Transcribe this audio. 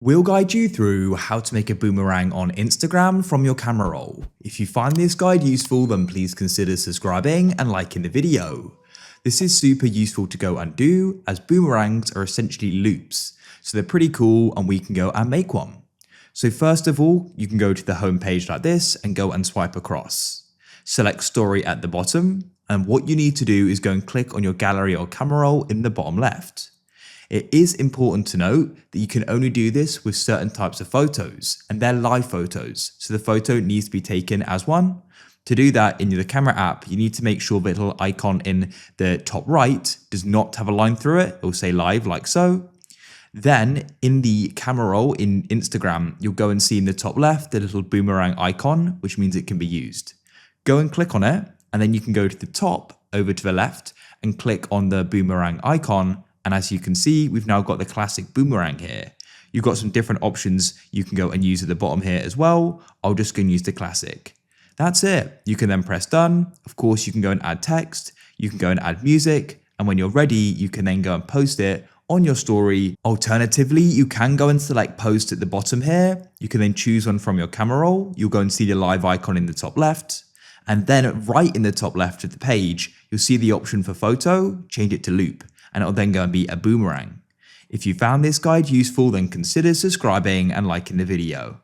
We'll guide you through how to make a boomerang on Instagram from your camera roll. If you find this guide useful, then please consider subscribing and liking the video. This is super useful to go and do, as boomerangs are essentially loops, so they're pretty cool and we can go and make one. So first of all, you can go to the home page like this and go and swipe across. Select story at the bottom, and what you need to do is go and click on your gallery or camera roll in the bottom left. It is important to note that you can only do this with certain types of photos, and they're live photos, so the photo needs to be taken as one. To do that in the camera app, you need to make sure the little icon in the top right does not have a line through it. It will say live like so. Then in the camera roll in Instagram, you'll go and see in the top left the little boomerang icon, which means it can be used. Go and click on it, and then you can go to the top over to the left and click on the boomerang icon. And as you can see, we've now got the classic boomerang here. You've got some different options you can go and use at the bottom here as well. I'll just go and use the classic. That's it. You can then press done. Of course, you can go and add text. You can go and add music. And when you're ready, you can then go and post it on your story. Alternatively, you can go and select post at the bottom here. You can then choose one from your camera roll. You'll go and see the live icon in the top left. And then right in the top left of the page, you'll see the option for photo, change it to loop, and it'll then go and be a boomerang. If you found this guide useful, then consider subscribing and liking the video.